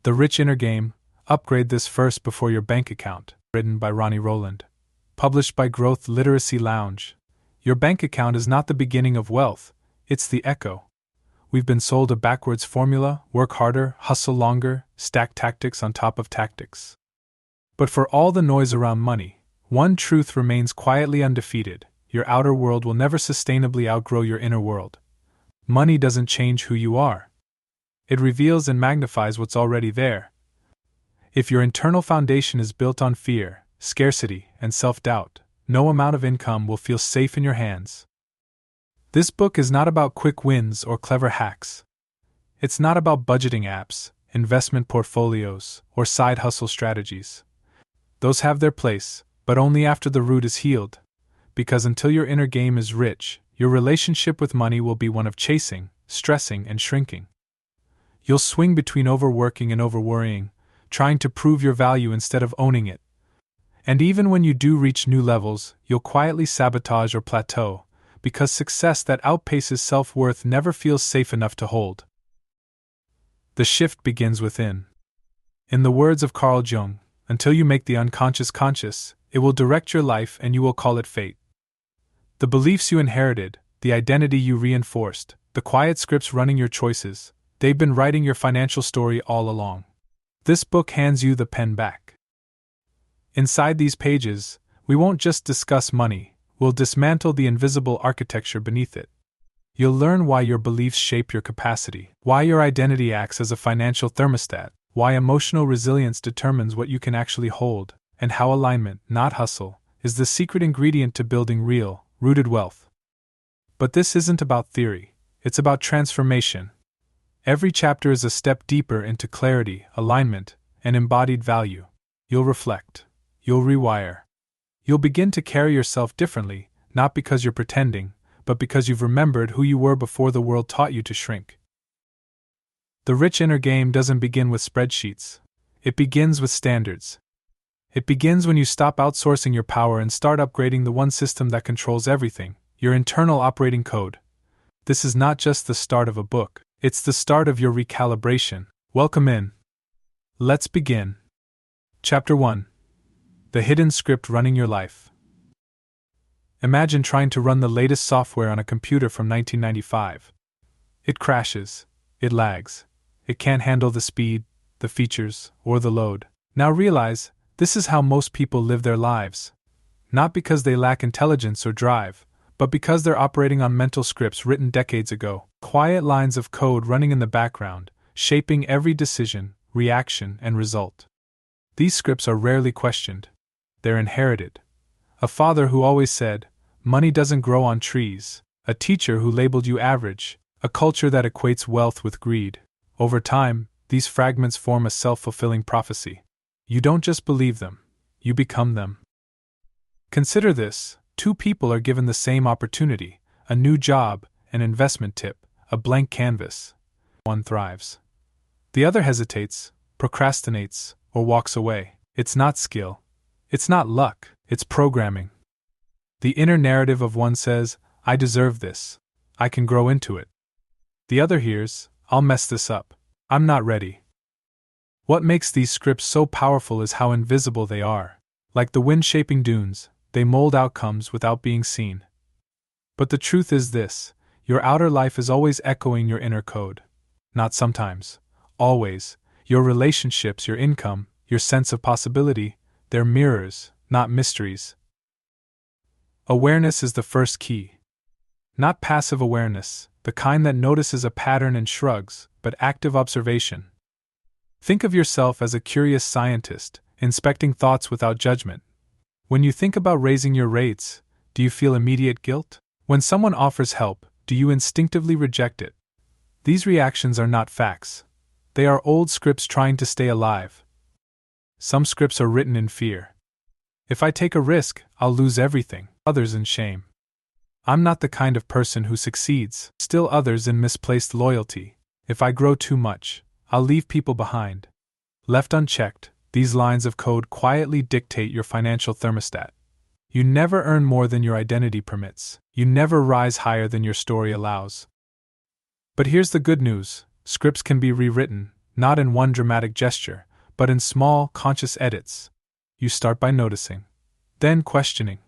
The Rich Inner Game, Upgrade This First Before Your Bank Account, written by Ronnie Rowland. Published by Growth Literacy Lounge. Your bank account is not the beginning of wealth, it's the echo. We've been sold a backwards formula: work harder, hustle longer, stack tactics on top of tactics. But for all the noise around money, one truth remains quietly undefeated: your outer world will never sustainably outgrow your inner world. Money doesn't change who you are. It reveals and magnifies what's already there. If your internal foundation is built on fear, scarcity, and self-doubt, no amount of income will feel safe in your hands. This book is not about quick wins or clever hacks. It's not about budgeting apps, investment portfolios, or side hustle strategies. Those have their place, but only after the root is healed. Because until your inner game is rich, your relationship with money will be one of chasing, stressing, and shrinking. You'll swing between overworking and overworrying, trying to prove your value instead of owning it. And even when you do reach new levels, you'll quietly sabotage or plateau, because success that outpaces self-worth never feels safe enough to hold. The shift begins within. In the words of Carl Jung, until you make the unconscious conscious, it will direct your life and you will call it fate. The beliefs you inherited, the identity you reinforced, the quiet scripts running your choices, they've been writing your financial story all along. This book hands you the pen back. Inside these pages, we won't just discuss money, we'll dismantle the invisible architecture beneath it. You'll learn why your beliefs shape your capacity, why your identity acts as a financial thermostat, why emotional resilience determines what you can actually hold, and how alignment, not hustle, is the secret ingredient to building real, rooted wealth. But this isn't about theory, it's about transformation. Every chapter is a step deeper into clarity, alignment, and embodied value. You'll reflect. You'll rewire. You'll begin to carry yourself differently, not because you're pretending, but because you've remembered who you were before the world taught you to shrink. The Rich Inner Game doesn't begin with spreadsheets. It begins with standards. It begins when you stop outsourcing your power and start upgrading the one system that controls everything, your internal operating code. This is not just the start of a book, it's the start of your recalibration. Welcome in. Let's begin. Chapter 1. The Hidden Script Running Your Life. Imagine trying to run the latest software on a computer from 1995. It crashes. It lags. It can't handle the speed, the features, or the load. Now realize, this is how most people live their lives. Not because they lack intelligence or drive, but because they're operating on mental scripts written decades ago. Quiet lines of code running in the background, shaping every decision, reaction, and result. These scripts are rarely questioned. They're inherited. A father who always said, "Money doesn't grow on trees," a teacher who labeled you average, a culture that equates wealth with greed. Over time, these fragments form a self-fulfilling prophecy. You don't just believe them, you become them. Consider this: two people are given the same opportunity, a new job, an investment tip, a blank canvas. One thrives. The other hesitates, procrastinates, or walks away. It's not skill. It's not luck. It's programming. The inner narrative of one says, "I deserve this. I can grow into it." The other hears, "I'll mess this up. I'm not ready." What makes these scripts so powerful is how invisible they are. Like the wind shaping dunes, they mold outcomes without being seen. But the truth is this: your outer life is always echoing your inner code. Not sometimes. Always. Your relationships, your income, your sense of possibility, they're mirrors, not mysteries. Awareness is the first key. Not passive awareness, the kind that notices a pattern and shrugs, but active observation. Think of yourself as a curious scientist, inspecting thoughts without judgment. When you think about raising your rates, do you feel immediate guilt? When someone offers help, do you instinctively reject it? These reactions are not facts. They are old scripts trying to stay alive. Some scripts are written in fear. If I take a risk, I'll lose everything. Others in shame. I'm not the kind of person who succeeds. Still others in misplaced loyalty. If I grow too much, I'll leave people behind. Left unchecked, these lines of code quietly dictate your financial thermostat. You never earn more than your identity permits. You never rise higher than your story allows. But here's the good news: scripts can be rewritten, not in one dramatic gesture, but in small, conscious edits. You start by noticing, then questioning,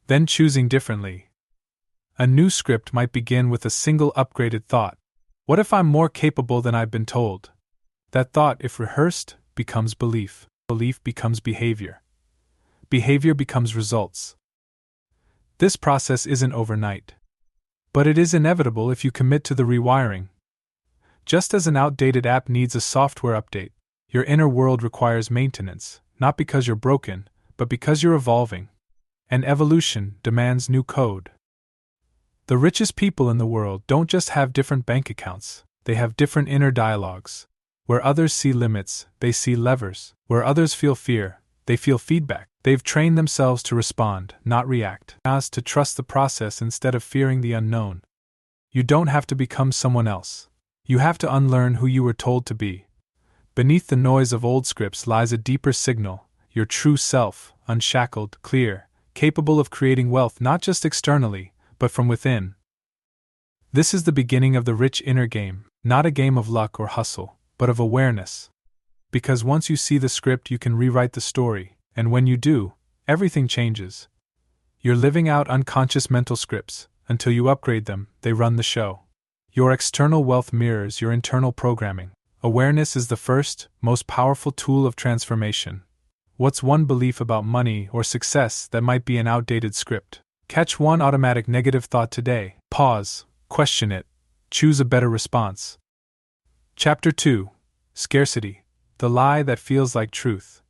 then choosing differently. A new script might begin with a single upgraded thought. What if I'm more capable than I've been told? That thought, if rehearsed, becomes belief. Belief becomes behavior. Behavior becomes results. This process isn't overnight. But it is inevitable if you commit to the rewiring. Just as an outdated app needs a software update, your inner world requires maintenance, not because you're broken, but because you're evolving. And evolution demands new code. The richest people in the world don't just have different bank accounts, they have different inner dialogues. Where others see limits, they see levers. Where others feel fear, they feel feedback. They've trained themselves to respond, not react, as to trust the process instead of fearing the unknown. You don't have to become someone else. You have to unlearn who you were told to be. Beneath the noise of old scripts lies a deeper signal, your true self, unshackled, clear, capable of creating wealth not just externally, but from within. This is the beginning of the rich inner game, not a game of luck or hustle, but of awareness. Because once you see the script, you can rewrite the story, and when you do, everything changes. You're living out unconscious mental scripts. Until you upgrade them, they run the show. Your external wealth mirrors your internal programming. Awareness is the first, most powerful tool of transformation. What's one belief about money or success that might be an outdated script? Catch one automatic negative thought today. Pause, question it, choose a better response. Chapter 2: Scarcity, the lie that feels like truth.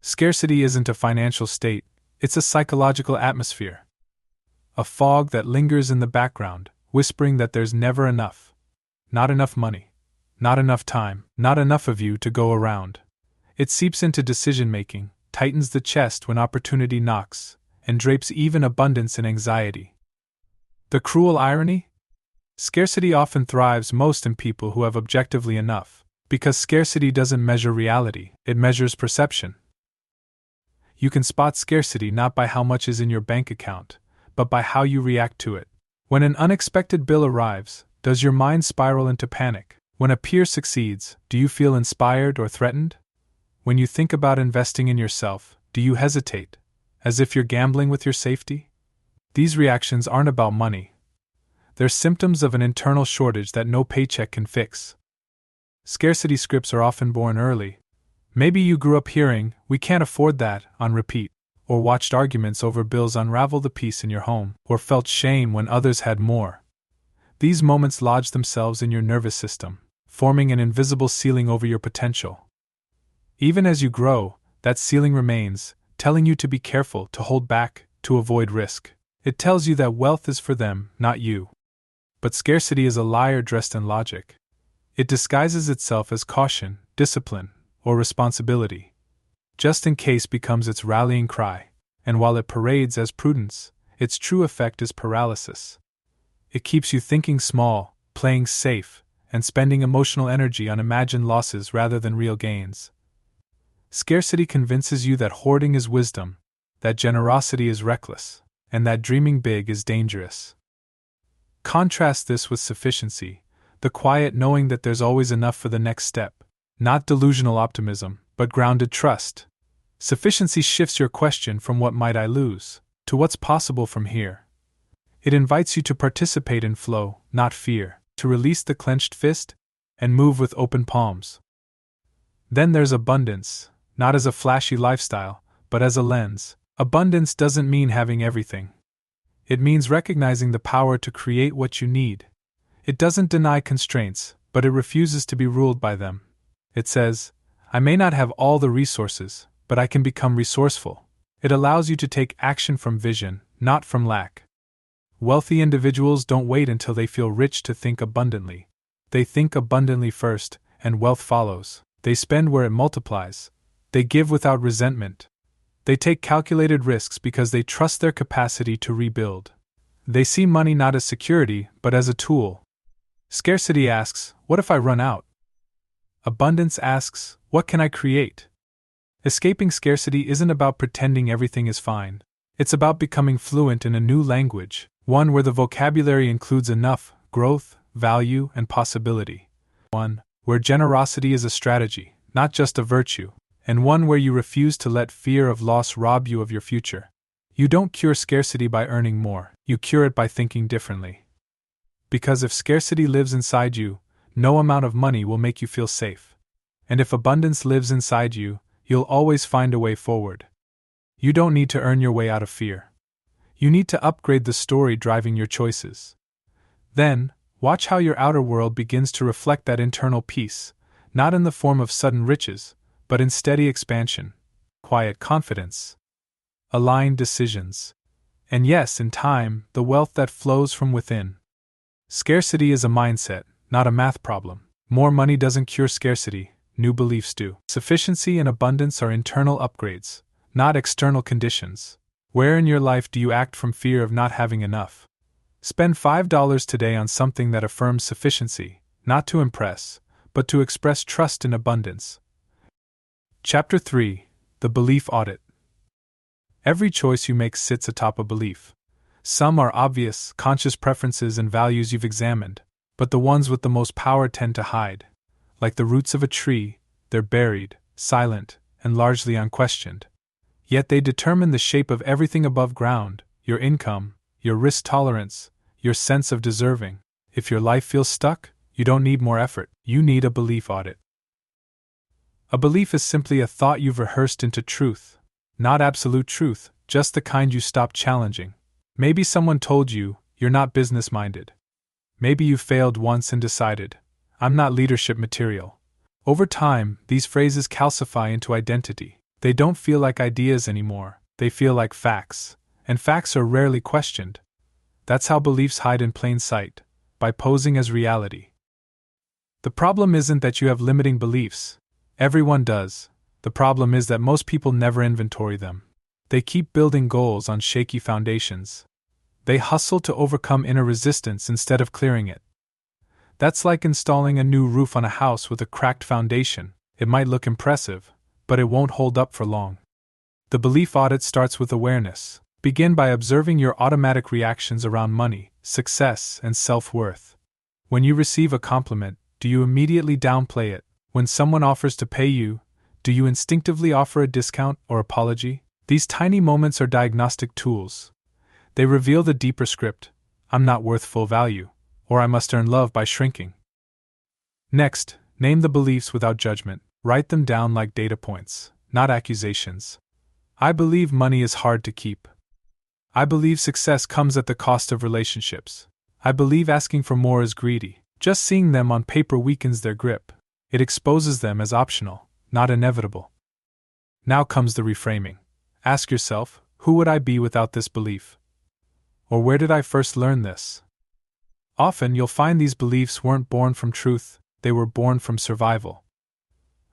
Scarcity isn't a financial state, it's a psychological atmosphere. A fog that lingers in the background, whispering that there's never enough. Not enough money. Not enough time. Not enough of you to go around. It seeps into decision-making, tightens the chest when opportunity knocks, and drapes even abundance in anxiety. The cruel irony? Scarcity often thrives most in people who have objectively enough, because scarcity doesn't measure reality, it measures perception. You can spot scarcity not by how much is in your bank account, but by how you react to it. When an unexpected bill arrives, does your mind spiral into panic? When a peer succeeds, do you feel inspired or threatened? When you think about investing in yourself, do you hesitate, as if you're gambling with your safety? These reactions aren't about money. They're symptoms of an internal shortage that no paycheck can fix. Scarcity scripts are often born early. Maybe you grew up hearing, "We can't afford that," on repeat, or watched arguments over bills unravel the peace in your home, or felt shame when others had more. These moments lodge themselves in your nervous system, forming an invisible ceiling over your potential. Even as you grow, that ceiling remains, telling you to be careful, to hold back, to avoid risk. It tells you that wealth is for them, not you. But scarcity is a liar dressed in logic. It disguises itself as caution, discipline, or responsibility. Just in case becomes its rallying cry, and while it parades as prudence, its true effect is paralysis. It keeps you thinking small, playing safe, and spending emotional energy on imagined losses rather than real gains. Scarcity convinces you that hoarding is wisdom, that generosity is reckless, and that dreaming big is dangerous. Contrast this with sufficiency, the quiet knowing that there's always enough for the next step. Not delusional optimism, but grounded trust. Sufficiency shifts your question from "what might I lose?" to "what's possible from here?" It invites you to participate in flow, not fear, to release the clenched fist, and move with open palms. Then there's abundance, not as a flashy lifestyle, but as a lens. Abundance doesn't mean having everything. It means recognizing the power to create what you need. It doesn't deny constraints, but it refuses to be ruled by them. It says, "I may not have all the resources, but I can become resourceful." It allows you to take action from vision, not from lack. Wealthy individuals don't wait until they feel rich to think abundantly. They think abundantly first, and wealth follows. They spend where it multiplies. They give without resentment. They take calculated risks because they trust their capacity to rebuild. They see money not as security, but as a tool. Scarcity asks, "What if I run out?" Abundance asks, "What can I create?" Escaping scarcity isn't about pretending everything is fine. It's about becoming fluent in a new language, one where the vocabulary includes enough, growth, value, and possibility. 1. where generosity is a strategy, not just a virtue, and one where you refuse to let fear of loss rob you of your future. You don't cure scarcity by earning more, you cure it by thinking differently. Because if scarcity lives inside you, no amount of money will make you feel safe. And if abundance lives inside you, you'll always find a way forward. You don't need to earn your way out of fear. You need to upgrade the story driving your choices. Then, watch how your outer world begins to reflect that internal peace, not in the form of sudden riches, but in steady expansion, quiet confidence, aligned decisions, and yes, in time, the wealth that flows from within. Scarcity is a mindset, not a math problem. More money doesn't cure scarcity, new beliefs do. Sufficiency and abundance are internal upgrades, not external conditions. Where in your life do you act from fear of not having enough? Spend $5 today on something that affirms sufficiency, not to impress, but to express trust in abundance. Chapter 3: The Belief Audit. Every choice you make sits atop a belief. Some are obvious, conscious preferences and values you've examined, but the ones with the most power tend to hide. Like the roots of a tree, they're buried, silent, and largely unquestioned. Yet they determine the shape of everything above ground: your income, your risk tolerance, your sense of deserving. If your life feels stuck, you don't need more effort, you need a belief audit. A belief is simply a thought you've rehearsed into truth. Not absolute truth, just the kind you stop challenging. Maybe someone told you, you're not business-minded. Maybe you failed once and decided, I'm not leadership material. Over time, these phrases calcify into identity. They don't feel like ideas anymore, they feel like facts, and facts are rarely questioned. That's how beliefs hide in plain sight, by posing as reality. The problem isn't that you have limiting beliefs. Everyone does. The problem is that most people never inventory them. They keep building goals on shaky foundations. They hustle to overcome inner resistance instead of clearing it. That's like installing a new roof on a house with a cracked foundation. It might look impressive, but it won't hold up for long. The belief audit starts with awareness. Begin by observing your automatic reactions around money, success, and self-worth. When you receive a compliment, do you immediately downplay it? When someone offers to pay you, do you instinctively offer a discount or apology? These tiny moments are diagnostic tools. They reveal the deeper script: I'm not worth full value, or I must earn love by shrinking. Next, name the beliefs without judgment. Write them down like data points, not accusations. I believe money is hard to keep. I believe success comes at the cost of relationships. I believe asking for more is greedy. Just seeing them on paper weakens their grip. It exposes them as optional, not inevitable. Now comes the reframing. Ask yourself, who would I be without this belief? Or where did I first learn this? Often you'll find these beliefs weren't born from truth, they were born from survival.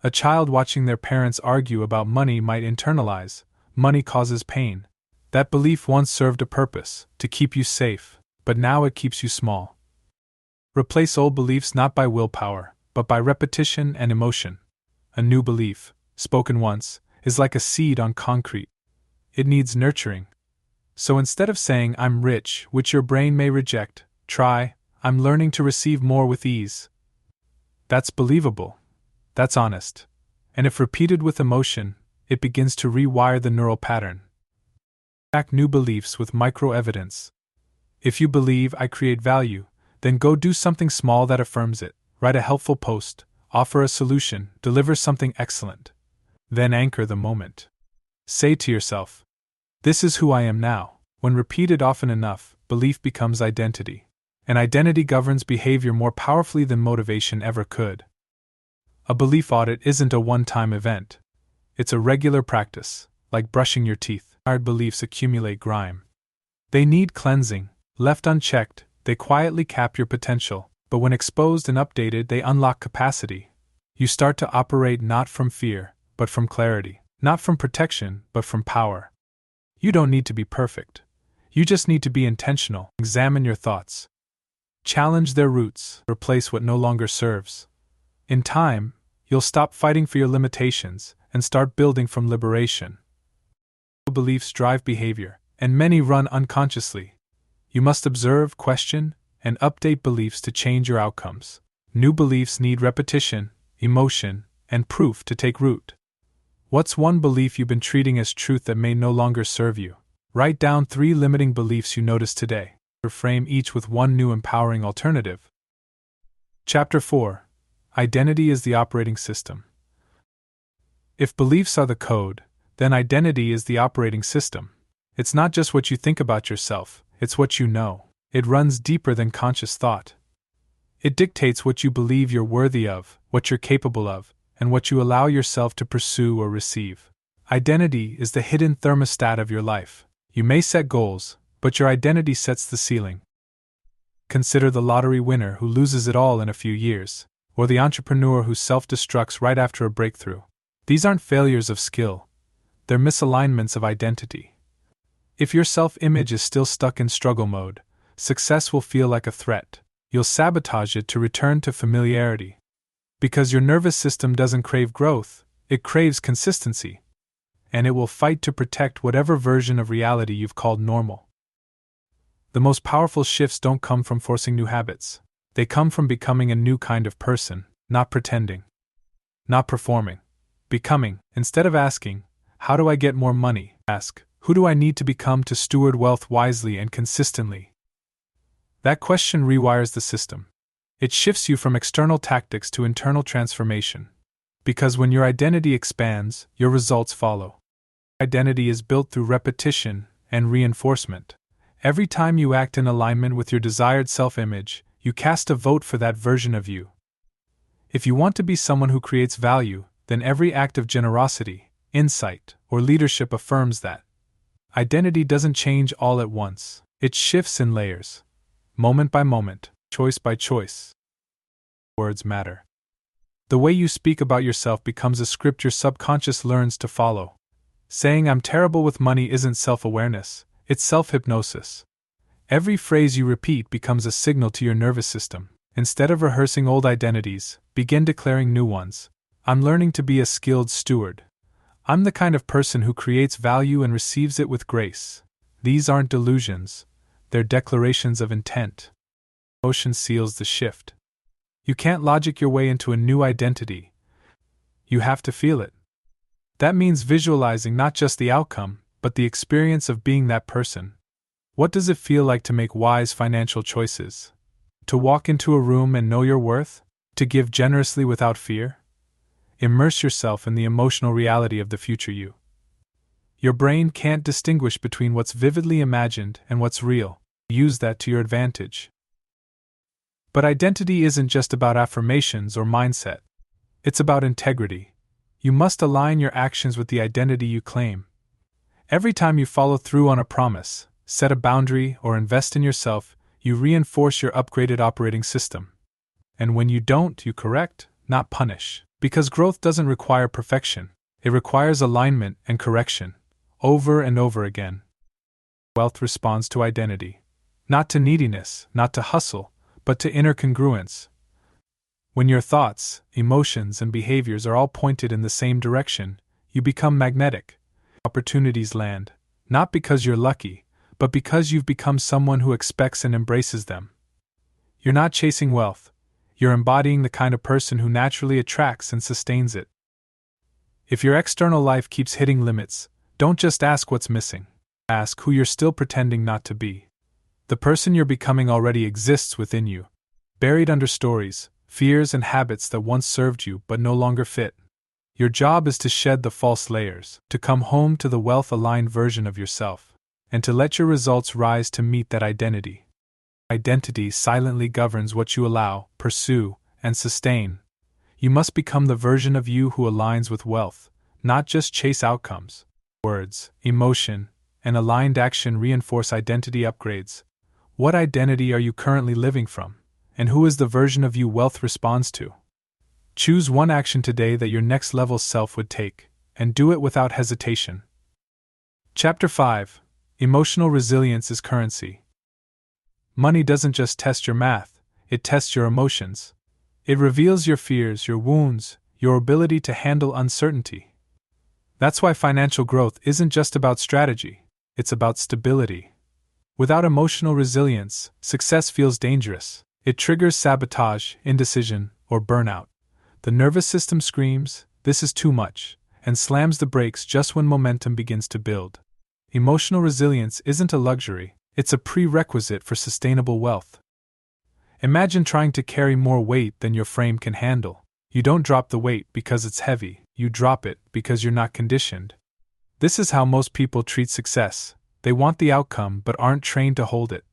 A child watching their parents argue about money might internalize, money causes pain. That belief once served a purpose, to keep you safe, but now it keeps you small. Replace old beliefs not by willpower, but by repetition and emotion. A new belief, spoken once, is like a seed on concrete. It needs nurturing. So instead of saying, I'm rich, which your brain may reject, try, I'm learning to receive more with ease. That's believable. That's honest. And if repeated with emotion, it begins to rewire the neural pattern. Back new beliefs with micro-evidence. If you believe I create value, then go do something small that affirms it. Write a helpful post, offer a solution, deliver something excellent. Then anchor the moment. Say to yourself, this is who I am now. When repeated often enough, belief becomes identity. And identity governs behavior more powerfully than motivation ever could. A belief audit isn't a one-time event. It's a regular practice, like brushing your teeth. Hard beliefs accumulate grime. They need cleansing. Left unchecked, they quietly cap your potential, but when exposed and updated, they unlock capacity. You start to operate not from fear, but from clarity. Not from protection, but from power. You don't need to be perfect. You just need to be intentional. Examine your thoughts. Challenge their roots. Replace what no longer serves. In time, you'll stop fighting for your limitations and start building from liberation. Beliefs drive behavior, and many run unconsciously. You must observe, question, and update beliefs to change your outcomes. New beliefs need repetition, emotion, and proof to take root. What's one belief you've been treating as truth that may no longer serve you? Write down 3 limiting beliefs you notice today. Reframe each with one new empowering alternative. Chapter 4. Identity is the operating system. If beliefs are the code, then identity is the operating system. It's not just what you think about yourself, it's what you know. It runs deeper than conscious thought. It dictates what you believe you're worthy of, what you're capable of, and what you allow yourself to pursue or receive. Identity is the hidden thermostat of your life. You may set goals, but your identity sets the ceiling. Consider the lottery winner who loses it all in a few years, or the entrepreneur who self-destructs right after a breakthrough. These aren't failures of skill, they're misalignments of identity. If your self-image is still stuck in struggle mode, success will feel like a threat. You'll sabotage it to return to familiarity. Because your nervous system doesn't crave growth, it craves consistency. And it will fight to protect whatever version of reality you've called normal. The most powerful shifts don't come from forcing new habits. They come from becoming a new kind of person, not pretending, not performing. Becoming. Instead of asking, how do I get more money? Ask, who do I need to become to steward wealth wisely and consistently? That question rewires the system. It shifts you from external tactics to internal transformation. Because when your identity expands, your results follow. Identity is built through repetition and reinforcement. Every time you act in alignment with your desired self-image, you cast a vote for that version of you. If you want to be someone who creates value, then every act of generosity, insight, or leadership affirms that. Identity doesn't change all at once. It shifts in layers. Moment by moment, choice by choice. Words matter. The way you speak about yourself becomes a script your subconscious learns to follow. Saying I'm terrible with money isn't self-awareness, it's self-hypnosis. Every phrase you repeat becomes a signal to your nervous system. Instead of rehearsing old identities, begin declaring new ones. I'm learning to be a skilled steward. I'm the kind of person who creates value and receives it with grace. These aren't delusions. They're declarations of intent. Emotion seals the shift. You can't logic your way into a new identity. You have to feel it. That means visualizing not just the outcome, but the experience of being that person. What does it feel like to make wise financial choices? To walk into a room and know your worth? To give generously without fear? Immerse yourself in the emotional reality of the future you. Your brain can't distinguish between what's vividly imagined and what's real. Use that to your advantage. But identity isn't just about affirmations or mindset. It's about integrity. You must align your actions with the identity you claim. Every time you follow through on a promise, set a boundary, or invest in yourself, you reinforce your upgraded operating system. And when you don't, you correct, not punish. Because growth doesn't require perfection, it requires alignment and correction, over and over again. Wealth responds to identity. Not to neediness, not to hustle, but to inner congruence. When your thoughts, emotions, and behaviors are all pointed in the same direction, you become magnetic. Opportunities land, not because you're lucky, but because you've become someone who expects and embraces them. You're not chasing wealth. You're embodying the kind of person who naturally attracts and sustains it. If your external life keeps hitting limits, don't just ask what's missing. Ask who you're still pretending not to be. The person you're becoming already exists within you, buried under stories, fears, and habits that once served you but no longer fit. Your job is to shed the false layers, to come home to the wealth-aligned version of yourself, and to let your results rise to meet that identity. Identity silently governs what you allow, pursue, and sustain. You must become the version of you who aligns with wealth, not just chase outcomes. Words, emotion, and aligned action reinforce identity upgrades. What identity are you currently living from, and who is the version of you wealth responds to? Choose one action today that your next level self would take, and do it without hesitation. Chapter 5. Emotional Resilience is Currency. Money doesn't just test your math, it tests your emotions. It reveals your fears, your wounds, your ability to handle uncertainty. That's why financial growth isn't just about strategy, it's about stability. Without emotional resilience, success feels dangerous. It triggers sabotage, indecision, or burnout. The nervous system screams, "This is too much," and slams the brakes just when momentum begins to build. Emotional resilience isn't a luxury, it's a prerequisite for sustainable wealth. Imagine trying to carry more weight than your frame can handle. You don't drop the weight because it's heavy, you drop it because you're not conditioned. This is how most people treat success. They want the outcome but aren't trained to hold it.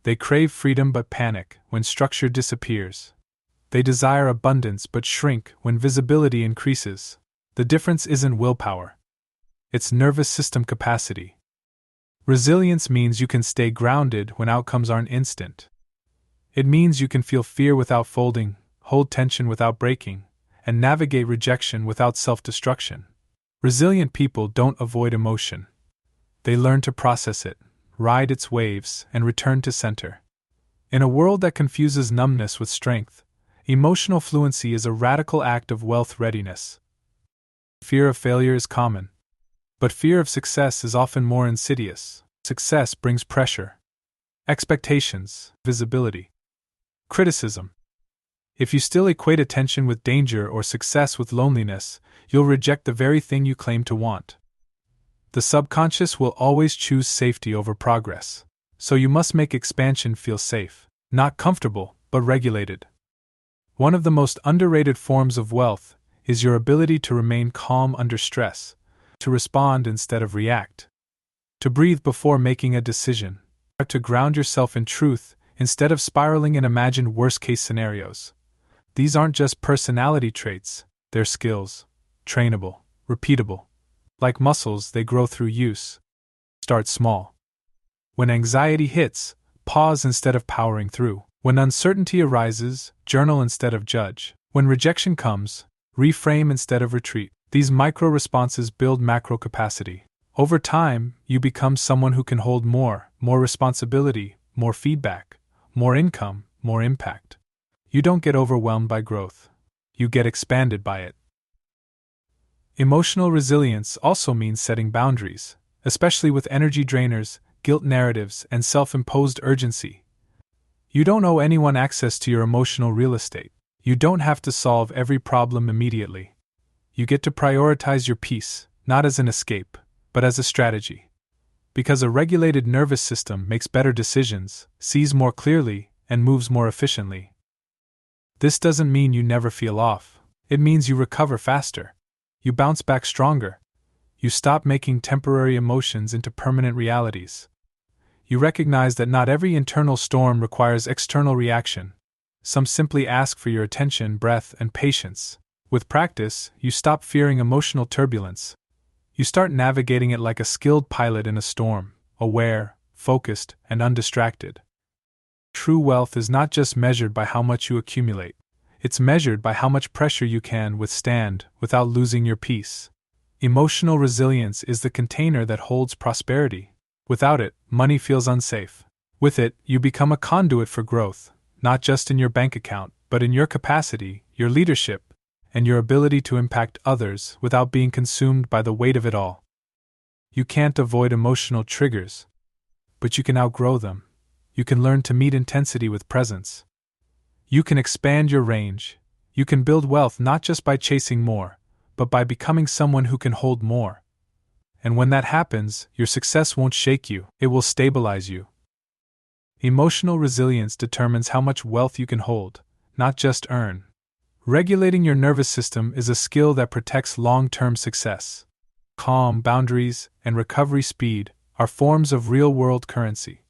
They crave freedom but panic when structure disappears. They desire abundance but shrink when visibility increases. The difference isn't willpower. It's nervous system capacity. Resilience means you can stay grounded when outcomes aren't instant. It means you can feel fear without folding, hold tension without breaking, and navigate rejection without self-destruction. Resilient people don't avoid emotion. They learn to process it, ride its waves, and return to center. In a world that confuses numbness with strength, emotional fluency is a radical act of wealth readiness. Fear of failure is common, but fear of success is often more insidious. Success brings pressure, expectations, visibility, criticism. If you still equate attention with danger or success with loneliness, you'll reject the very thing you claim to want. The subconscious will always choose safety over progress, so you must make expansion feel safe, not comfortable, but regulated. One of the most underrated forms of wealth is your ability to remain calm under stress, to respond instead of react, to breathe before making a decision, to ground yourself in truth instead of spiraling in imagined worst-case scenarios. These aren't just personality traits, they're skills, trainable, repeatable. Like muscles, they grow through use. Start small. When anxiety hits, pause instead of powering through. When uncertainty arises, journal instead of judge. When rejection comes, reframe instead of retreat. These micro-responses build macro capacity. Over time, you become someone who can hold more responsibility, more feedback, more income, more impact. You don't get overwhelmed by growth. You get expanded by it. Emotional resilience also means setting boundaries, especially with energy drainers, guilt narratives, and self-imposed urgency. You don't owe anyone access to your emotional real estate. You don't have to solve every problem immediately. You get to prioritize your peace, not as an escape, but as a strategy. Because a regulated nervous system makes better decisions, sees more clearly, and moves more efficiently. This doesn't mean you never feel off. It means you recover faster. You bounce back stronger. You stop making temporary emotions into permanent realities. You recognize that not every internal storm requires external reaction. Some simply ask for your attention, breath, and patience. With practice, you stop fearing emotional turbulence. You start navigating it like a skilled pilot in a storm, aware, focused, and undistracted. True wealth is not just measured by how much you accumulate. It's measured by how much pressure you can withstand without losing your peace. Emotional resilience is the container that holds prosperity. Without it, money feels unsafe. With it, you become a conduit for growth, not just in your bank account, but in your capacity, your leadership, and your ability to impact others without being consumed by the weight of it all. You can't avoid emotional triggers, but you can outgrow them. You can learn to meet intensity with presence. You can expand your range. You can build wealth not just by chasing more, but by becoming someone who can hold more. And when that happens, your success won't shake you, it will stabilize you. Emotional resilience determines how much wealth you can hold, not just earn. Regulating your nervous system is a skill that protects long-term success. Calm, boundaries, and recovery speed are forms of real-world currency.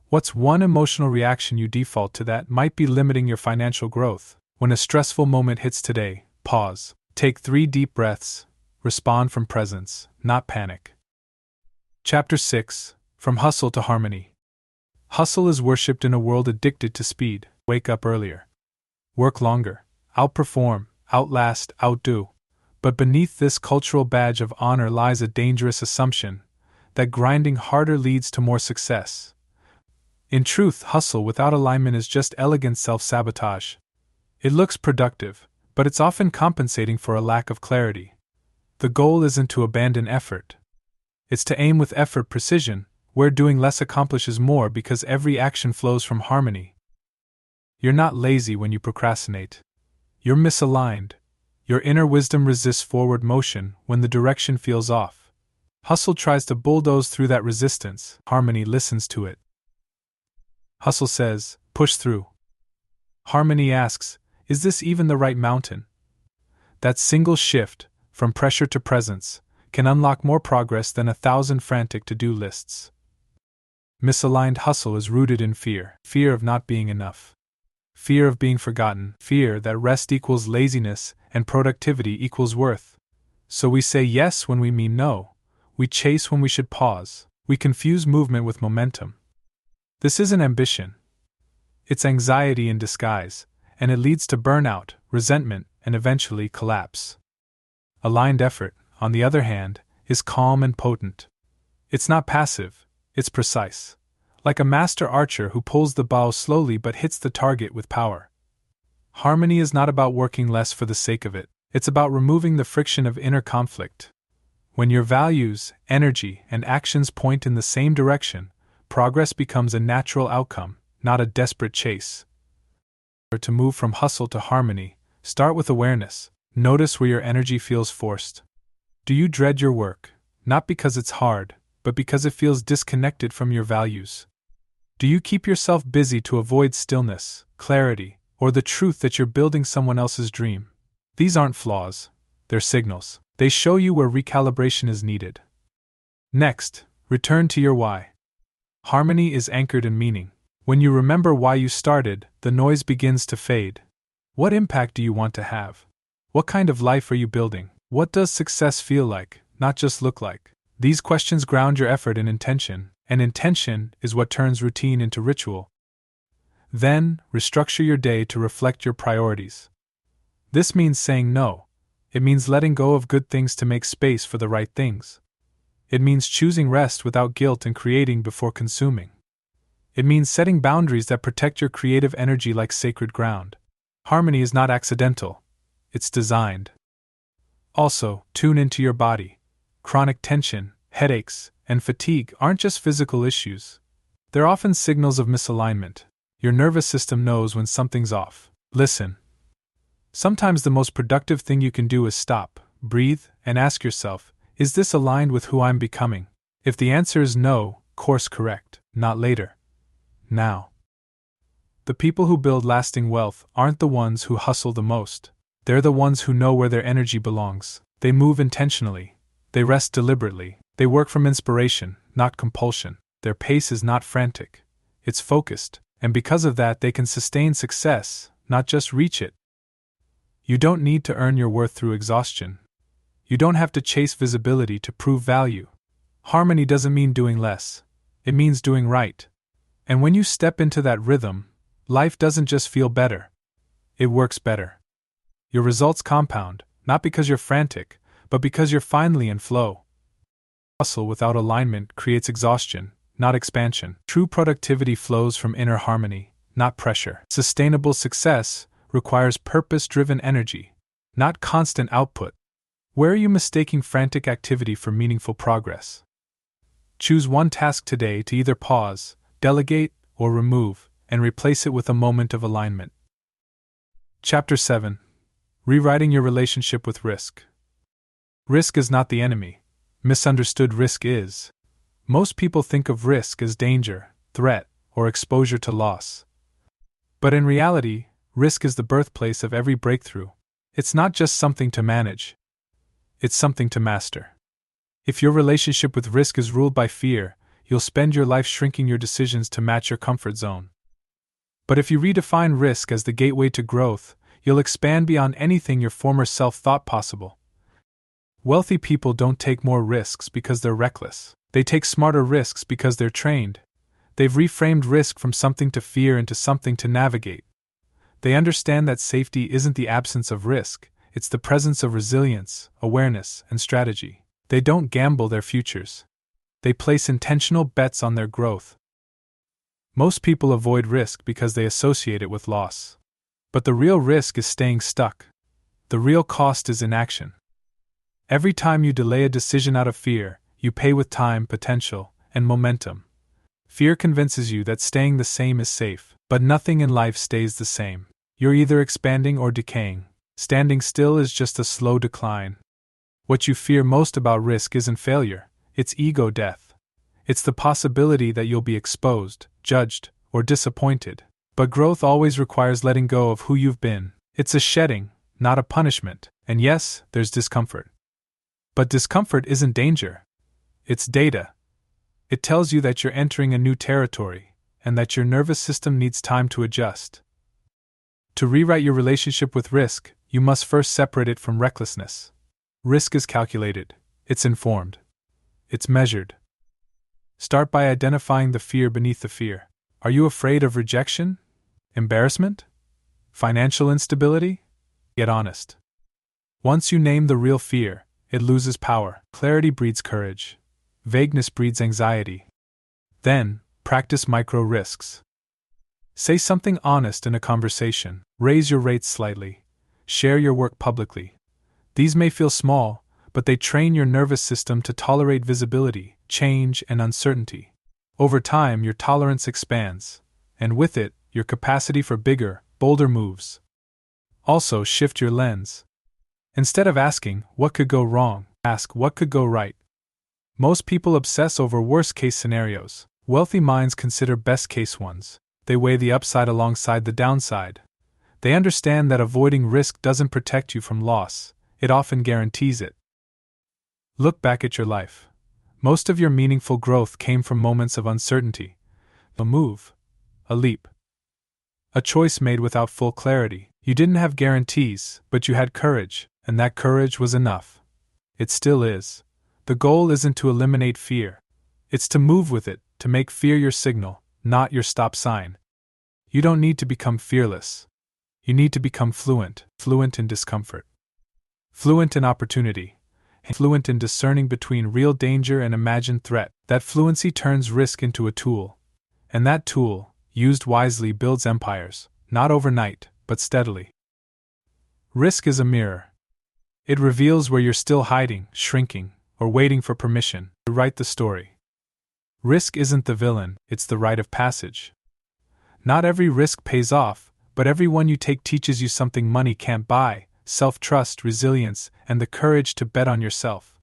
What's one emotional reaction you default to that might be limiting your financial growth? When a stressful moment hits today, pause. Take 3 deep breaths. Respond from presence, not panic. Chapter 6. From Hustle to Harmony. Hustle is worshipped in a world addicted to speed. Wake up earlier. Work longer. Outperform, outlast, outdo. But beneath this cultural badge of honor lies a dangerous assumption that grinding harder leads to more success. In truth, hustle without alignment is just elegant self-sabotage. It looks productive, but it's often compensating for a lack of clarity. The goal isn't to abandon effort. It's to aim with effort precision, where doing less accomplishes more because every action flows from harmony. You're not lazy when you procrastinate. You're misaligned. Your inner wisdom resists forward motion when the direction feels off. Hustle tries to bulldoze through that resistance. Harmony listens to it. Hustle says, push through. Harmony asks, is this even the right mountain? That single shift, from pressure to presence, can unlock more progress than 1,000 frantic to-do lists. Misaligned hustle is rooted in fear. Fear of not being enough. Fear of being forgotten. Fear that rest equals laziness and productivity equals worth. So we say yes when we mean no. We chase when we should pause. We confuse movement with momentum. This isn't ambition. It's anxiety in disguise, and it leads to burnout, resentment, and eventually collapse. Aligned effort, on the other hand, is calm and potent. It's not passive, it's precise. Like a master archer who pulls the bow slowly but hits the target with power. Harmony is not about working less for the sake of it, it's about removing the friction of inner conflict. When your values, energy, and actions point in the same direction, progress becomes a natural outcome, not a desperate chase. To move from hustle to harmony, start with awareness. Notice where your energy feels forced. Do you dread your work, not because it's hard, but because it feels disconnected from your values? Do you keep yourself busy to avoid stillness, clarity, or the truth that you're building someone else's dream? These aren't flaws, they're signals. They show you where recalibration is needed. Next, return to your why. Harmony is anchored in meaning. When you remember why you started, the noise begins to fade. What impact do you want to have? What kind of life are you building? What does success feel like, not just look like? These questions ground your effort in intention, and intention is what turns routine into ritual. Then, restructure your day to reflect your priorities. This means saying no. It means letting go of good things to make space for the right things. It means choosing rest without guilt and creating before consuming. It means setting boundaries that protect your creative energy like sacred ground. Harmony is not accidental. It's designed. Also, tune into your body. Chronic tension, headaches, and fatigue aren't just physical issues. They're often signals of misalignment. Your nervous system knows when something's off. Listen. Sometimes the most productive thing you can do is stop, breathe, and ask yourself, is this aligned with who I'm becoming? If the answer is no, course correct, not later. Now. The people who build lasting wealth aren't the ones who hustle the most. They're the ones who know where their energy belongs. They move intentionally. They rest deliberately. They work from inspiration, not compulsion. Their pace is not frantic. It's focused, and because of that they can sustain success, not just reach it. You don't need to earn your worth through exhaustion. You don't have to chase visibility to prove value. Harmony doesn't mean doing less. It means doing right. And when you step into that rhythm, life doesn't just feel better. It works better. Your results compound, not because you're frantic, but because you're finally in flow. Hustle without alignment creates exhaustion, not expansion. True productivity flows from inner harmony, not pressure. Sustainable success requires purpose-driven energy, not constant output. Where are you mistaking frantic activity for meaningful progress? Choose one task today to either pause, delegate, or remove, and replace it with a moment of alignment. Chapter 7. Rewriting your relationship with risk. Risk is not the enemy. Misunderstood risk is. Most people think of risk as danger, threat, or exposure to loss. But in reality, risk is the birthplace of every breakthrough. It's not just something to manage. It's something to master. If your relationship with risk is ruled by fear, you'll spend your life shrinking your decisions to match your comfort zone. But if you redefine risk as the gateway to growth, you'll expand beyond anything your former self thought possible. Wealthy people don't take more risks because they're reckless. They take smarter risks because they're trained. They've reframed risk from something to fear into something to navigate. They understand that safety isn't the absence of risk, it's the presence of resilience, awareness, and strategy. They don't gamble their futures. They place intentional bets on their growth. Most people avoid risk because they associate it with loss. But the real risk is staying stuck. The real cost is inaction. Every time you delay a decision out of fear, you pay with time, potential, and momentum. Fear convinces you that staying the same is safe, but nothing in life stays the same. You're either expanding or decaying. Standing still is just a slow decline. What you fear most about risk isn't failure, it's ego death. It's the possibility that you'll be exposed, judged, or disappointed. But growth always requires letting go of who you've been. It's a shedding, not a punishment. And yes, there's discomfort. But discomfort isn't danger. It's data. It tells you that you're entering a new territory, and that your nervous system needs time to adjust. To rewrite your relationship with risk, you must first separate it from recklessness. Risk is calculated, it's informed, it's measured. Start by identifying the fear beneath the fear. Are you afraid of rejection? Embarrassment? Financial instability? Get honest. Once you name the real fear, it loses power. Clarity breeds courage. Vagueness breeds anxiety. Then, practice micro risks. Say something honest in a conversation. Raise your rates slightly. Share your work publicly. These may feel small, but they train your nervous system to tolerate visibility, change, and uncertainty. Over time, your tolerance expands, and with it, your capacity for bigger, bolder moves. Also, shift your lens. Instead of asking, what could go wrong, ask, what could go right? Most people obsess over worst-case scenarios. Wealthy minds consider best-case ones. They weigh the upside alongside the downside. They understand that avoiding risk doesn't protect you from loss, it often guarantees it. Look back at your life. Most of your meaningful growth came from moments of uncertainty. A move. A leap. A choice made without full clarity. You didn't have guarantees, but you had courage, and that courage was enough. It still is. The goal isn't to eliminate fear. It's to move with it, to make fear your signal, not your stop sign. You don't need to become fearless. You need to become fluent in discomfort. Fluent in opportunity. Fluent in discerning between real danger and imagined threat. That fluency turns risk into a tool. And that tool, used wisely, builds empires, not overnight, but steadily. Risk is a mirror. It reveals where you're still hiding, shrinking, or waiting for permission to write the story. Risk isn't the villain, it's the rite of passage. Not every risk pays off, but every one you take teaches you something money can't buy: self-trust, resilience, and the courage to bet on yourself.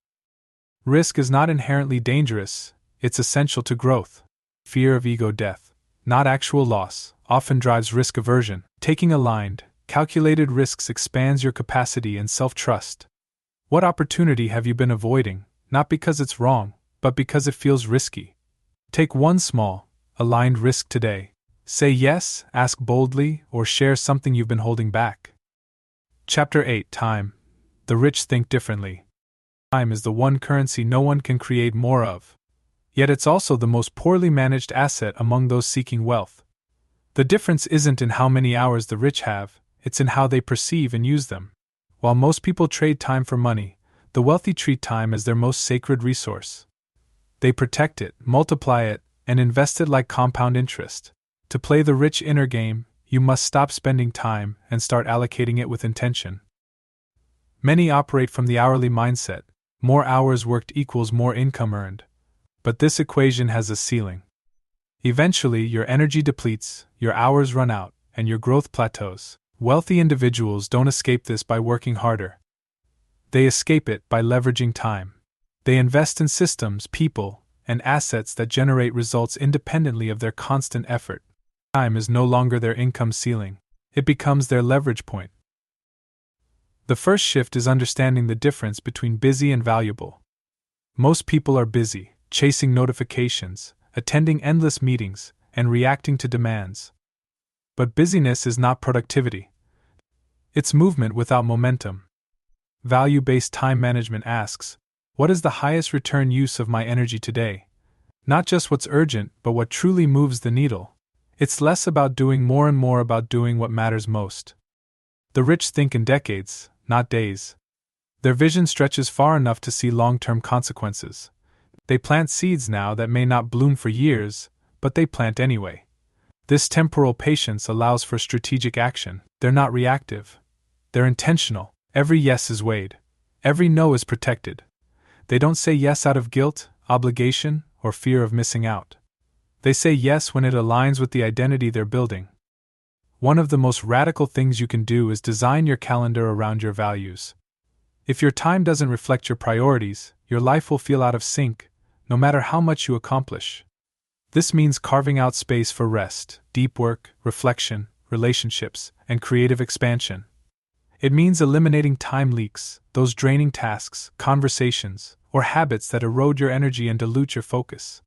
Risk is not inherently dangerous, it's essential to growth. Fear of ego death, not actual loss, often drives risk aversion. Taking aligned, calculated risks expands your capacity and self-trust. What opportunity have you been avoiding, not because it's wrong, but because it feels risky? Take one small, aligned risk today. Say yes, ask boldly, or share something you've been holding back. Chapter 8: Time. The rich think differently. Time is the one currency no one can create more of. Yet it's also the most poorly managed asset among those seeking wealth. The difference isn't in how many hours the rich have, it's in how they perceive and use them. While most people trade time for money, the wealthy treat time as their most sacred resource. They protect it, multiply it, and invest it like compound interest. To play the rich inner game, you must stop spending time and start allocating it with intention. Many operate from the hourly mindset: more hours worked equals more income earned. But this equation has a ceiling. Eventually, your energy depletes, your hours run out, and your growth plateaus. Wealthy individuals don't escape this by working harder. They escape it by leveraging time. They invest in systems, people, and assets that generate results independently of their constant effort. Time is no longer their income ceiling, it becomes their leverage point. The first shift is understanding the difference between busy and valuable. Most people are busy, chasing notifications, attending endless meetings, and reacting to demands. But busyness is not productivity. It's movement without momentum. Value-based time management asks, what is the highest return use of my energy today? Not just what's urgent, but what truly moves the needle. It's less about doing more and more about doing what matters most. The rich think in decades, not days. Their vision stretches far enough to see long-term consequences. They plant seeds now that may not bloom for years, but they plant anyway. This temporal patience allows for strategic action. They're not reactive. They're intentional. Every yes is weighed. Every no is protected. They don't say yes out of guilt, obligation, or fear of missing out. They say yes when it aligns with the identity they're building. One of the most radical things you can do is design your calendar around your values. If your time doesn't reflect your priorities, your life will feel out of sync, no matter how much you accomplish. This means carving out space for rest, deep work, reflection, relationships, and creative expansion. It means eliminating time leaks, those draining tasks, conversations, or habits that erode your energy and dilute your focus.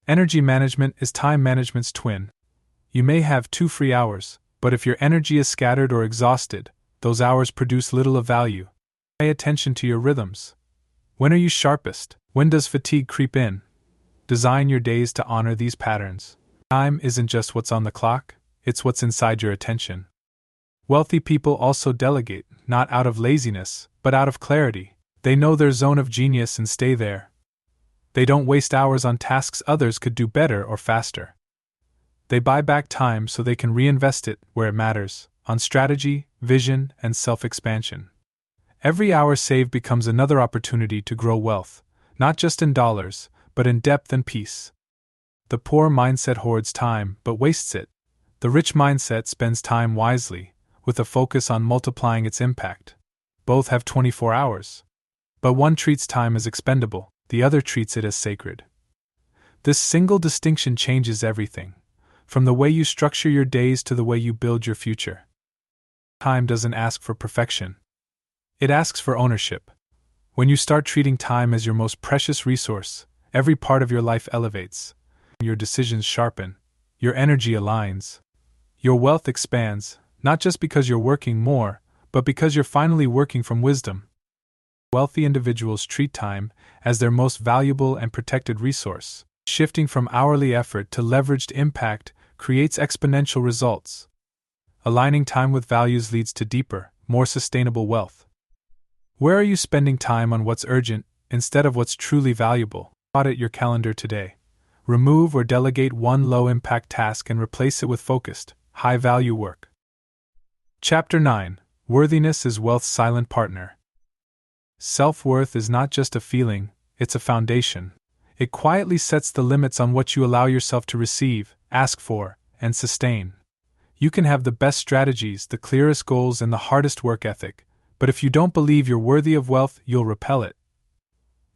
Energy management is time management's twin. You may have 2 free hours, but if your energy is scattered or exhausted, those hours produce little of value. Pay attention to your rhythms. When are you sharpest? When does fatigue creep in? Design your days to honor these patterns. Time isn't just what's on the clock, it's what's inside your attention. Wealthy people also delegate, not out of laziness, but out of clarity. They know their zone of genius and stay there. They don't waste hours on tasks others could do better or faster. They buy back time so they can reinvest it where it matters, on strategy, vision, and self-expansion. Every hour saved becomes another opportunity to grow wealth, not just in dollars, but in depth and peace. The poor mindset hoards time but wastes it. The rich mindset spends time wisely, with a focus on multiplying its impact. Both have 24 hours. But one treats time as expendable, the other treats it as sacred. This single distinction changes everything, from the way you structure your days to the way you build your future. Time doesn't ask for perfection. It asks for ownership. When you start treating time as your most precious resource, every part of your life elevates. Your decisions sharpen. Your energy aligns. Your wealth expands, not just because you're working more, but because you're finally working from wisdom. Wealthy individuals treat time as their most valuable and protected resource. Shifting from hourly effort to leveraged impact creates exponential results. Aligning time with values leads to deeper, more sustainable wealth. Where are you spending time on what's urgent instead of what's truly valuable? Audit your calendar today. Remove or delegate one low-impact task and replace it with focused, high-value work. Chapter 9. Worthiness is Wealth's Silent Partner. Self-worth is not just a feeling, it's a foundation. It quietly sets the limits on what you allow yourself to receive, ask for, and sustain. You can have the best strategies, the clearest goals, and the hardest work ethic, but if you don't believe you're worthy of wealth, you'll repel it.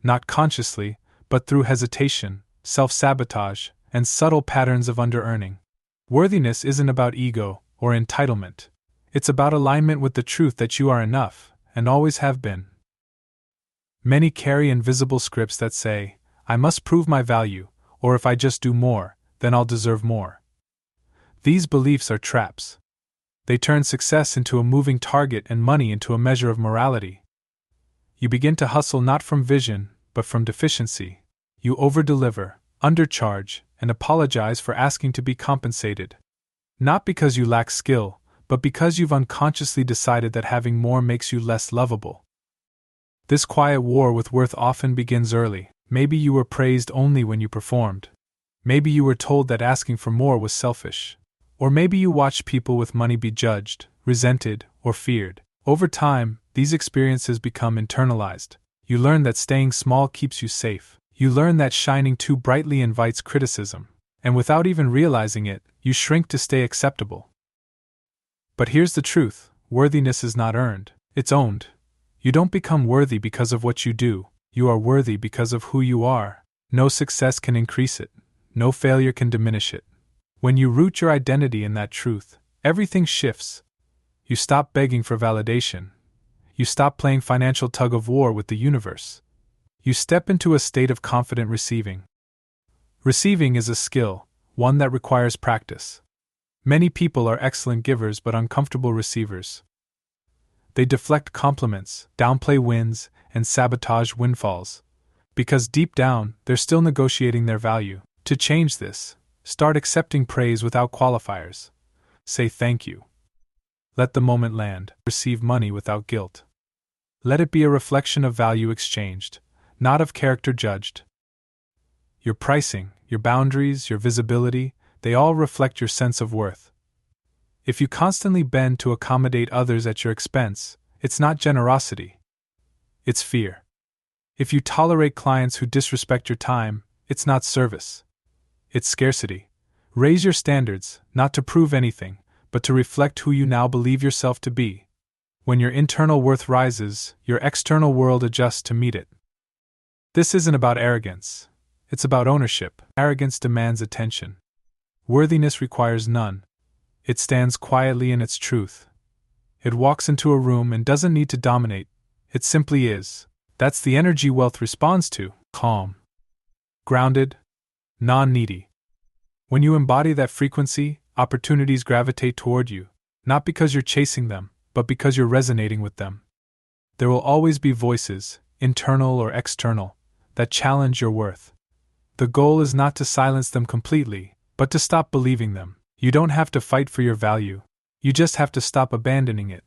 Not consciously, but through hesitation, self-sabotage, and subtle patterns of under-earning. Worthiness isn't about ego or entitlement. It's about alignment with the truth that you are enough, and always have been. Many carry invisible scripts that say, I must prove my value, or if I just do more, then I'll deserve more. These beliefs are traps. They turn success into a moving target and money into a measure of morality. You begin to hustle not from vision, but from deficiency. You over-deliver, undercharge, and apologize for asking to be compensated. Not because you lack skill, but because you've unconsciously decided that having more makes you less lovable. This quiet war with worth often begins early. Maybe you were praised only when you performed. Maybe you were told that asking for more was selfish. Or maybe you watched people with money be judged, resented, or feared. Over time, these experiences become internalized. You learn that staying small keeps you safe. You learn that shining too brightly invites criticism. And without even realizing it, you shrink to stay acceptable. But here's the truth: worthiness is not earned, it's owned. You don't become worthy because of what you do, you are worthy because of who you are. No success can increase it, no failure can diminish it. When you root your identity in that truth, everything shifts. You stop begging for validation. You stop playing financial tug-of-war with the universe. You step into a state of confident receiving. Receiving is a skill, one that requires practice. Many people are excellent givers but uncomfortable receivers. They deflect compliments, downplay wins, and sabotage windfalls. Because deep down, they're still negotiating their value. To change this, start accepting praise without qualifiers. Say thank you. Let the moment land. Receive money without guilt. Let it be a reflection of value exchanged, not of character judged. Your pricing, your boundaries, your visibility, they all reflect your sense of worth. If you constantly bend to accommodate others at your expense, it's not generosity. It's fear. If you tolerate clients who disrespect your time, it's not service. It's scarcity. Raise your standards, not to prove anything, but to reflect who you now believe yourself to be. When your internal worth rises, your external world adjusts to meet it. This isn't about arrogance. It's about ownership. Arrogance demands attention. Worthiness requires none. It stands quietly in its truth. It walks into a room and doesn't need to dominate. It simply is. That's the energy wealth responds to: calm, grounded, non-needy. When you embody that frequency, opportunities gravitate toward you, not because you're chasing them, but because you're resonating with them. There will always be voices, internal or external, that challenge your worth. The goal is not to silence them completely, but to stop believing them. You don't have to fight for your value. You just have to stop abandoning it.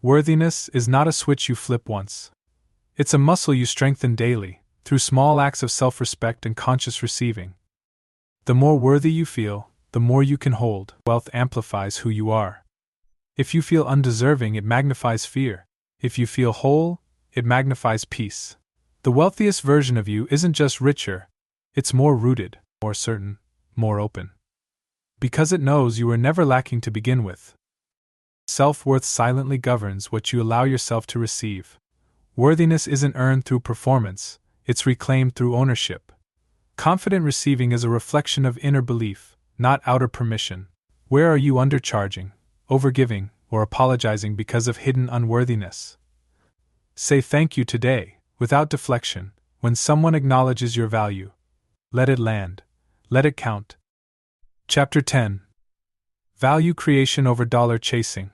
Worthiness is not a switch you flip once. It's a muscle you strengthen daily, through small acts of self-respect and conscious receiving. The more worthy you feel, the more you can hold. Wealth amplifies who you are. If you feel undeserving, it magnifies fear. If you feel whole, it magnifies peace. The wealthiest version of you isn't just richer, it's more rooted, more certain, more open. Because it knows you were never lacking to begin with. Self-worth silently governs what you allow yourself to receive. Worthiness isn't earned through performance, it's reclaimed through ownership. Confident receiving is a reflection of inner belief, not outer permission. Where are you undercharging, overgiving, or apologizing because of hidden unworthiness? Say thank you today, without deflection, when someone acknowledges your value. Let it land. Let it count. Chapter 10. Value creation over dollar chasing.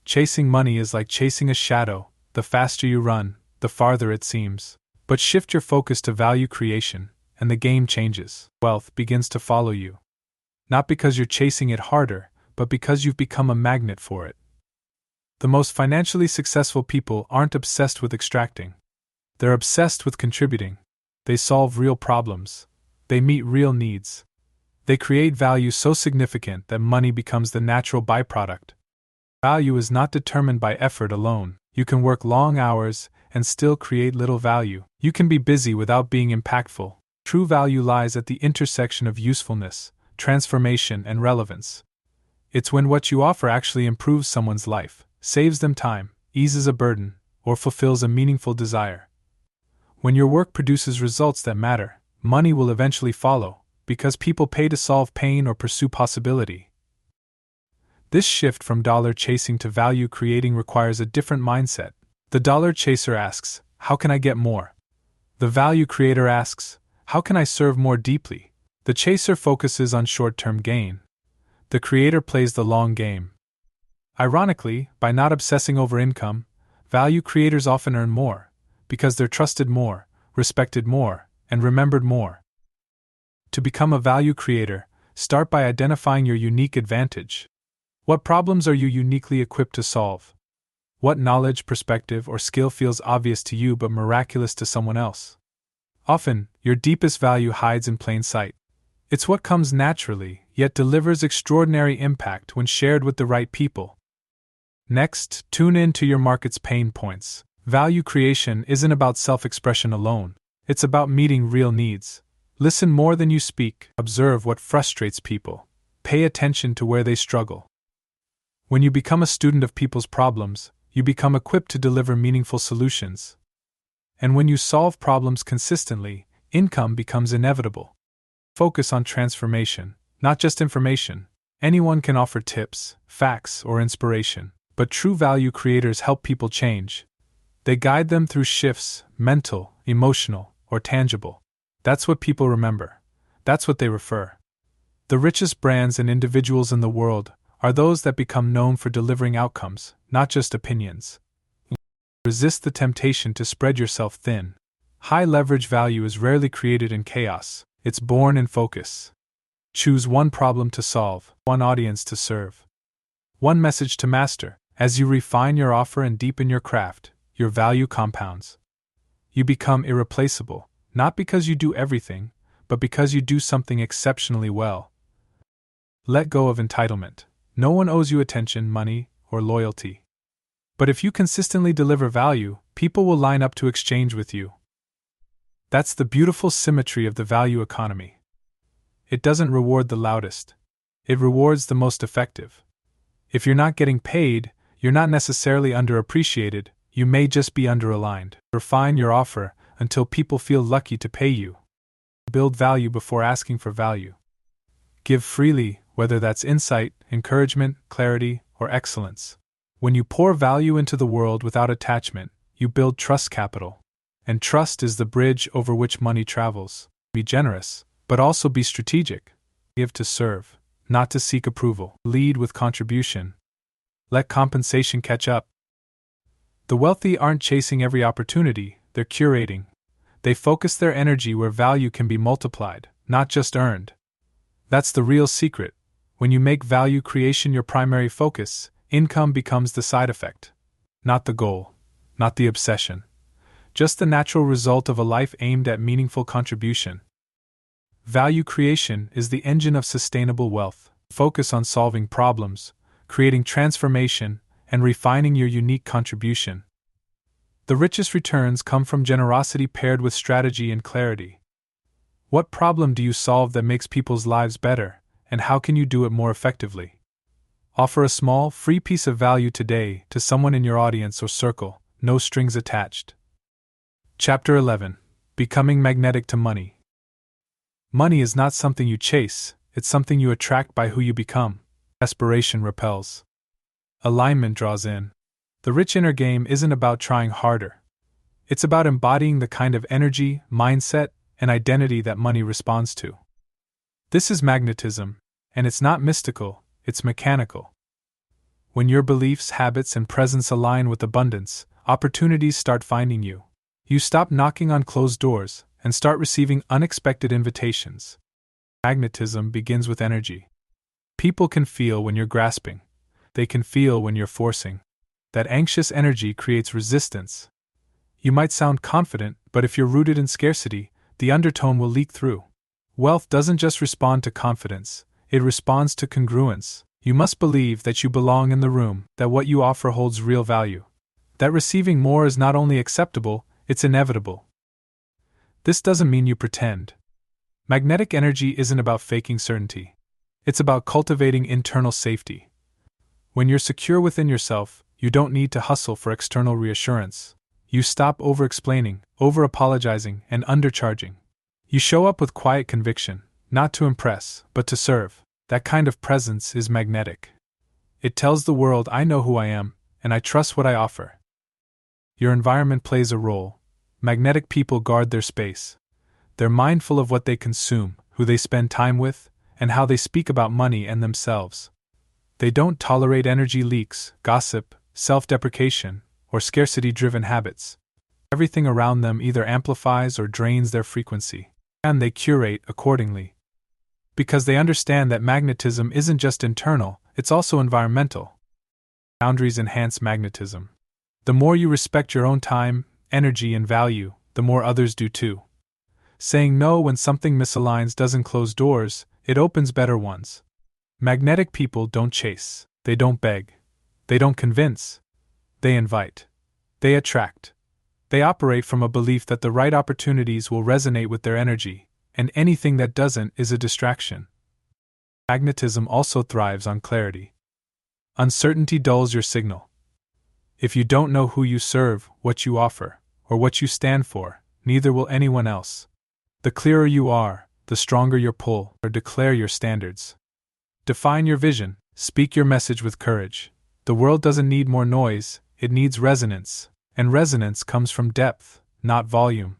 Chasing money is like chasing a shadow. The faster you run, the farther it seems. But shift your focus to value creation, and the game changes. Wealth begins to follow you. Not because you're chasing it harder, but because you've become a magnet for it. The most financially successful people aren't obsessed with extracting. They're obsessed with contributing. They solve real problems. They meet real needs. They create value so significant that money becomes the natural byproduct. Value is not determined by effort alone. You can work long hours and still create little value. You can be busy without being impactful. True value lies at the intersection of usefulness, transformation, and relevance. It's when what you offer actually improves someone's life, saves them time, eases a burden, or fulfills a meaningful desire. When your work produces results that matter, money will eventually follow, because people pay to solve pain or pursue possibility. This shift from dollar chasing to value creating requires a different mindset. The dollar chaser asks, how can I get more? The value creator asks, how can I serve more deeply? The chaser focuses on short-term gain. The creator plays the long game. Ironically, by not obsessing over income, value creators often earn more, because they're trusted more, respected more, and remembered more. To become a value creator, start by identifying your unique advantage. What problems are you uniquely equipped to solve? What knowledge, perspective, or skill feels obvious to you but miraculous to someone else? Often, your deepest value hides in plain sight. It's what comes naturally, yet delivers extraordinary impact when shared with the right people. Next, tune in to your market's pain points. Value creation isn't about self-expression alone. It's about meeting real needs. Listen more than you speak. Observe what frustrates people. Pay attention to where they struggle. When you become a student of people's problems, you become equipped to deliver meaningful solutions. And when you solve problems consistently, income becomes inevitable. Focus on transformation, not just information. Anyone can offer tips, facts, or inspiration, but true value creators help people change. They guide them through shifts, mental, emotional, or tangible. That's what people remember. That's what they refer. The richest brands and individuals in the world are those that become known for delivering outcomes, not just opinions. Resist the temptation to spread yourself thin. High leverage value is rarely created in chaos, it's born in focus. Choose one problem to solve, one audience to serve, one message to master. As you refine your offer and deepen your craft, your value compounds. You become irreplaceable, not because you do everything, but because you do something exceptionally well. Let go of entitlement. No one owes you attention, money, or loyalty. But if you consistently deliver value, people will line up to exchange with you. That's the beautiful symmetry of the value economy. It doesn't reward the loudest. It rewards the most effective. If you're not getting paid, you're not necessarily underappreciated, you may just be underaligned. Refine your offer until people feel lucky to pay you. Build value before asking for value. Give freely, whether that's insight, encouragement, clarity, or excellence. When you pour value into the world without attachment, you build trust capital. And trust is the bridge over which money travels. Be generous, but also be strategic. Give to serve, not to seek approval. Lead with contribution. Let compensation catch up. The wealthy aren't chasing every opportunity, they're curating. They focus their energy where value can be multiplied, not just earned. That's the real secret. When you make value creation your primary focus, income becomes the side effect. Not the goal, not the obsession. Just the natural result of a life aimed at meaningful contribution. Value creation is the engine of sustainable wealth. Focus on solving problems, creating transformation, and refining your unique contribution. The richest returns come from generosity paired with strategy and clarity. What problem do you solve that makes people's lives better, and how can you do it more effectively? Offer a small, free piece of value today to someone in your audience or circle, no strings attached. Chapter 11. Becoming magnetic to money. Money is not something you chase, it's something you attract by who you become. Aspiration repels. Alignment draws in. The rich inner game isn't about trying harder. It's about embodying the kind of energy, mindset, and identity that money responds to. This is magnetism, and it's not mystical, it's mechanical. When your beliefs, habits, and presence align with abundance, opportunities start finding you. You stop knocking on closed doors and start receiving unexpected invitations. Magnetism begins with energy. People can feel when you're grasping. They can feel when you're forcing. That anxious energy creates resistance. You might sound confident, but if you're rooted in scarcity, the undertone will leak through. Wealth doesn't just respond to confidence, it responds to congruence. You must believe that you belong in the room, that what you offer holds real value. That receiving more is not only acceptable, it's inevitable. This doesn't mean you pretend. Magnetic energy isn't about faking certainty. It's about cultivating internal safety. When you're secure within yourself, you don't need to hustle for external reassurance. You stop over-explaining, over-apologizing, and undercharging. You show up with quiet conviction, not to impress, but to serve. That kind of presence is magnetic. It tells the world, I know who I am, and I trust what I offer. Your environment plays a role. Magnetic people guard their space. They're mindful of what they consume, who they spend time with, and how they speak about money and themselves. They don't tolerate energy leaks, gossip, self-deprecation, or scarcity-driven habits. Everything around them either amplifies or drains their frequency, and they curate accordingly. Because they understand that magnetism isn't just internal, it's also environmental. Boundaries enhance magnetism. The more you respect your own time, energy, and value, the more others do too. Saying no when something misaligns doesn't close doors, it opens better ones. Magnetic people don't chase, they don't beg, they don't convince, they invite, they attract. They operate from a belief that the right opportunities will resonate with their energy, and anything that doesn't is a distraction. Magnetism also thrives on clarity. Uncertainty dulls your signal. If you don't know who you serve, what you offer, or what you stand for, neither will anyone else. The clearer you are, the stronger your pull, or declare your standards. Define your vision, speak your message with courage. The world doesn't need more noise, it needs resonance, and resonance comes from depth, not volume.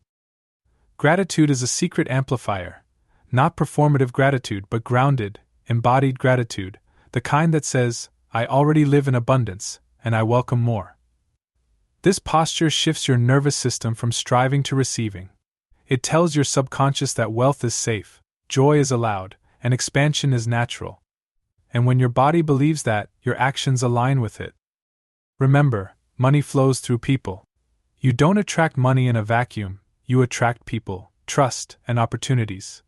Gratitude is a secret amplifier, not performative gratitude but grounded, embodied gratitude, the kind that says, I already live in abundance, and I welcome more. This posture shifts your nervous system from striving to receiving. It tells your subconscious that wealth is safe, joy is allowed, and expansion is natural. And when your body believes that, your actions align with it. Remember, money flows through people. You don't attract money in a vacuum, you attract people, trust, and opportunities.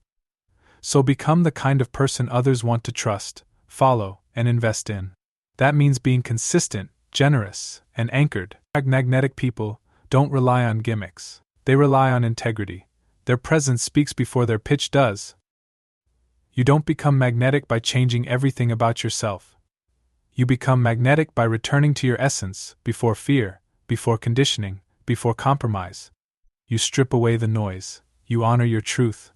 So become the kind of person others want to trust, follow, and invest in. That means being consistent, generous, and anchored. Magnetic people don't rely on gimmicks. They rely on integrity. Their presence speaks before their pitch does. You don't become magnetic by changing everything about yourself. You become magnetic by returning to your essence, before fear, before conditioning, before compromise. You strip away the noise, you honor your truth,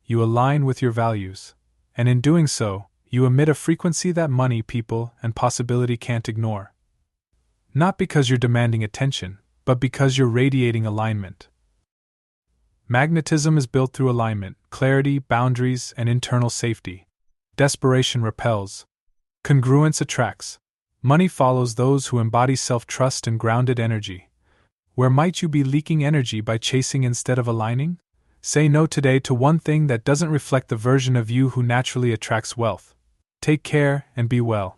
you align with your values, and in doing so, you emit a frequency that money, people, and possibility can't ignore. Not because you're demanding attention, but because you're radiating alignment. Magnetism is built through alignment, clarity, boundaries, and internal safety. Desperation repels. Congruence attracts. Money follows those who embody self-trust and grounded energy. Where might you be leaking energy by chasing instead of aligning? Say no today to one thing that doesn't reflect the version of you who naturally attracts wealth. Take care and be well.